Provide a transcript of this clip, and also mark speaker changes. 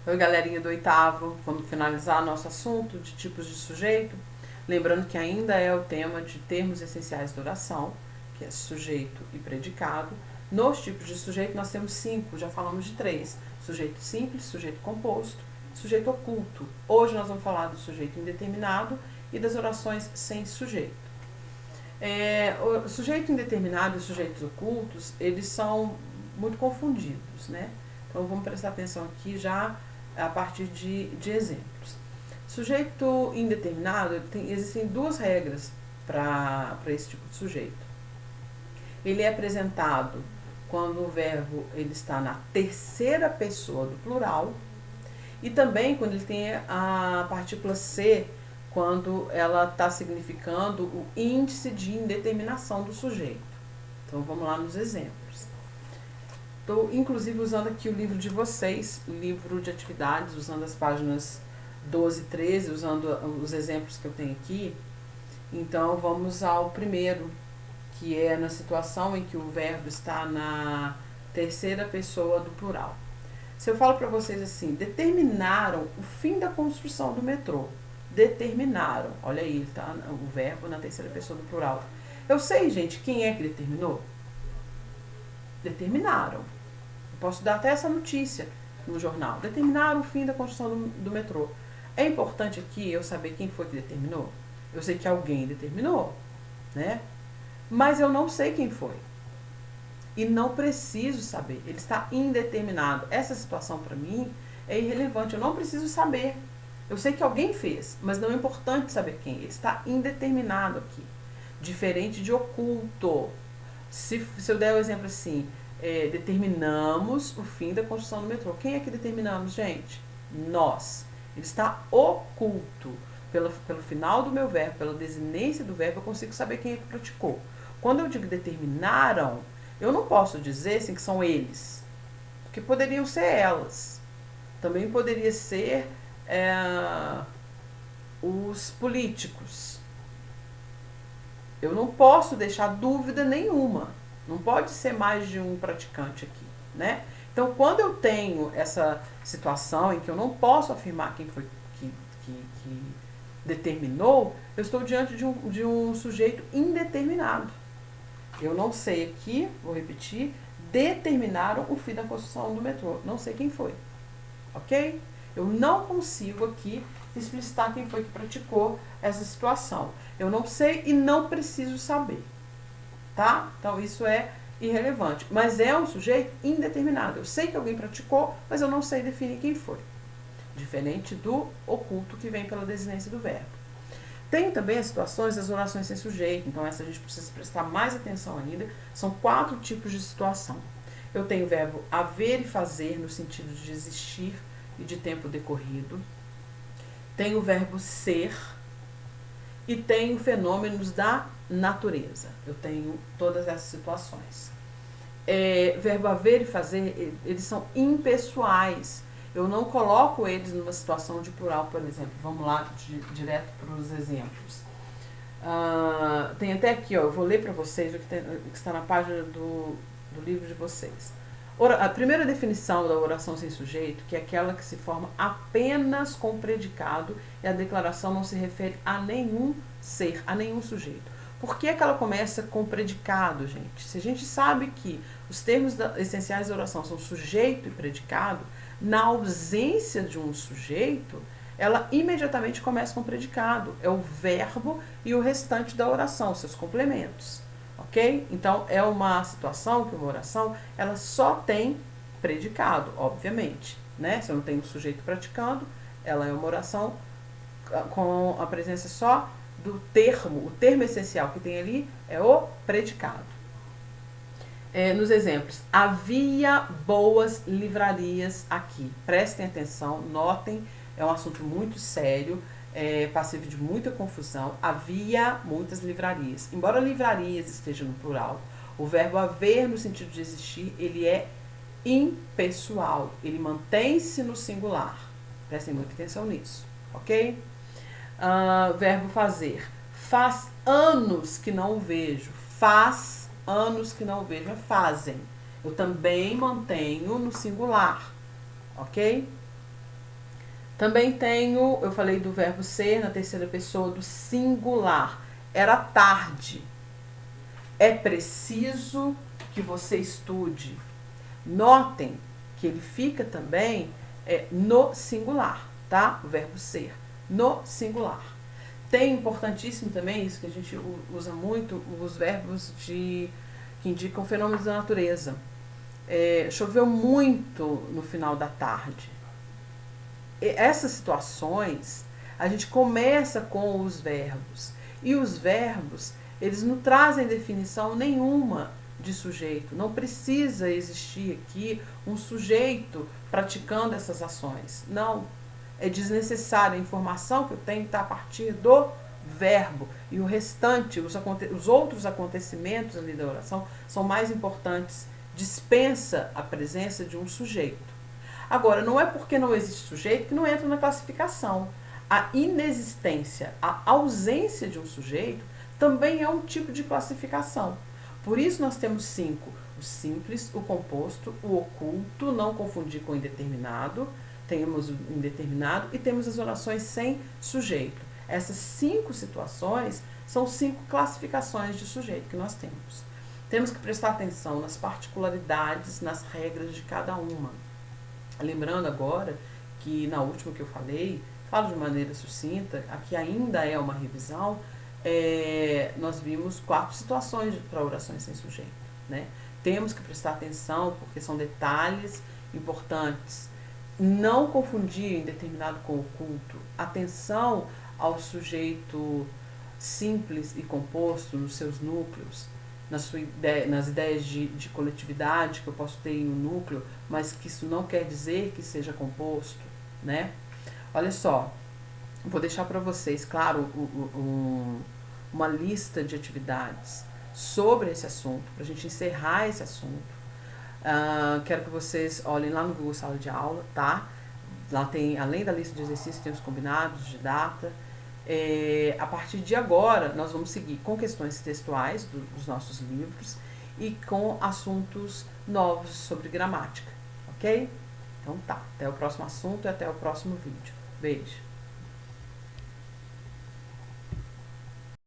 Speaker 1: Oi, galerinha do oitavo, vamos finalizar nosso assunto de tipos de sujeito. Lembrando que ainda é o tema de termos essenciais da oração, que é sujeito e predicado. Nos tipos de sujeito nós temos 5, já falamos de 3. Sujeito simples, sujeito composto, sujeito oculto. Hoje nós vamos falar do sujeito indeterminado e das orações sem sujeito. O sujeito indeterminado e os sujeitos ocultos, eles são muito confundidos, né? Então vamos prestar atenção aqui já a partir de exemplos. Sujeito indeterminado, existem duas regras para esse tipo de sujeito. Ele é apresentado quando o verbo ele está na terceira pessoa do plural e também quando ele tem a partícula ser, quando ela está significando o índice de indeterminação do sujeito. Então vamos lá nos exemplos. Estou inclusive usando aqui o livro de vocês, livro de atividades, usando as páginas 12 e 13, usando os exemplos que eu tenho aqui. Então vamos ao primeiro, que é na situação em que o verbo está na terceira pessoa do plural. Se eu falo para vocês assim, determinaram o fim da construção do metrô. Determinaram, olha aí, tá o verbo na terceira pessoa do plural. Eu sei, gente, quem é que determinou? Determinaram. Eu posso dar até essa notícia no jornal. Determinaram o fim da construção do metrô. É importante aqui eu saber quem foi que determinou? Eu sei que alguém determinou, né? Mas eu não sei quem foi. E não preciso saber. Ele está indeterminado. Essa situação para mim é irrelevante. Eu não preciso saber. Eu sei que alguém fez, mas não é importante saber quem. Ele está indeterminado aqui. Diferente de oculto. Se eu der o exemplo assim, determinamos o fim da construção do metrô. Quem é que determinamos, gente? Nós. Ele está oculto. Pelo final do meu verbo, pela desinência do verbo, eu consigo saber quem é que praticou. Quando eu digo determinaram, eu não posso dizer assim, que são eles. Porque poderiam ser elas. Também poderia ser os políticos. Eu não posso deixar dúvida nenhuma. Não pode ser mais de um praticante aqui, né? Então, quando eu tenho essa situação em que eu não posso afirmar quem foi que determinou, eu estou diante de um sujeito indeterminado. Eu não sei aqui, vou repetir, determinaram o fim da construção do metrô. Não sei quem foi, ok? Eu não consigo aqui explicitar quem foi que praticou essa situação. Eu não sei e não preciso saber, tá? Então isso é irrelevante. Mas é um sujeito indeterminado. Eu sei que alguém praticou, mas eu não sei definir quem foi. Diferente do oculto que vem pela desinência do verbo. Tem também as situações das orações sem sujeito. Então essa a gente precisa prestar mais atenção ainda. São 4 tipos de situação. Eu tenho o verbo haver e fazer no sentido de existir e de tempo decorrido. Tem o verbo ser e tenho fenômenos da natureza. Eu tenho todas essas situações. Verbo haver e fazer, eles são impessoais. Eu não coloco eles numa situação de plural, por exemplo. Vamos lá direto para os exemplos. Tem até aqui, ó, eu vou ler para vocês o que está na página do livro de vocês. A primeira definição da oração sem sujeito, que é aquela que se forma apenas com predicado e a declaração não se refere a nenhum ser, a nenhum sujeito. Por que ela começa com predicado, gente? Se a gente sabe que os termos essenciais da oração são sujeito e predicado, na ausência de um sujeito, ela imediatamente começa com predicado. É o verbo e o restante da oração, seus complementos. Ok? Então, é uma situação que uma oração, ela só tem predicado, obviamente. Né? Se eu não tenho um sujeito praticando, ela é uma oração com a presença só do termo. O termo essencial que tem ali é o predicado. Nos exemplos, havia boas livrarias aqui. Prestem atenção, notem, é um assunto muito sério, passivo de muita confusão. Havia muitas livrarias. Embora livrarias esteja no plural, o verbo haver no sentido de existir, ele é impessoal, ele mantém-se no singular. Prestem muita atenção nisso, ok? Verbo fazer. Faz anos que não o vejo. Faz anos que não o vejo, fazem. Eu também mantenho no singular, ok? Também tenho, eu falei do verbo ser na terceira pessoa do singular. Era tarde. É preciso que você estude. Notem que ele fica também no singular, tá? O verbo ser, no singular. Tem importantíssimo também, isso que a gente usa muito, os verbos que indicam fenômenos da natureza. Choveu muito no final da tarde. Essas situações, a gente começa com os verbos. E os verbos, eles não trazem definição nenhuma de sujeito. Não precisa existir aqui um sujeito praticando essas ações. Não. É desnecessário. A informação que eu tenho está a partir do verbo. E o restante, os outros acontecimentos ali da oração são mais importantes. Dispensa a presença de um sujeito. Agora, não é porque não existe sujeito que não entra na classificação. A inexistência, a ausência de um sujeito também é um tipo de classificação. Por isso nós temos 5. O simples, o composto, o oculto, não confundir com o indeterminado, temos o indeterminado e temos as orações sem sujeito. Essas 5 situações são 5 classificações de sujeito que nós temos. Temos que prestar atenção nas particularidades, nas regras de cada uma. Lembrando agora que na última que eu falei, falo de maneira sucinta, aqui ainda é uma revisão, nós vimos 4 situações para orações sem sujeito. Né? Temos que prestar atenção porque são detalhes importantes. Não confundir indeterminado com oculto. Atenção ao sujeito simples e composto nos seus núcleos. Nas ideias de coletividade que eu posso ter em um núcleo, mas que isso não quer dizer que seja composto, né? Olha só, vou deixar para vocês, claro, uma lista de atividades sobre esse assunto, para a gente encerrar esse assunto. Quero que vocês olhem lá no Google Sala de Aula, tá? Lá tem, além da lista de exercícios, tem os combinados de data. A partir de agora, nós vamos seguir com questões textuais dos nossos livros e com assuntos novos sobre gramática, ok? Então tá, até o próximo assunto e até o próximo vídeo. Beijo!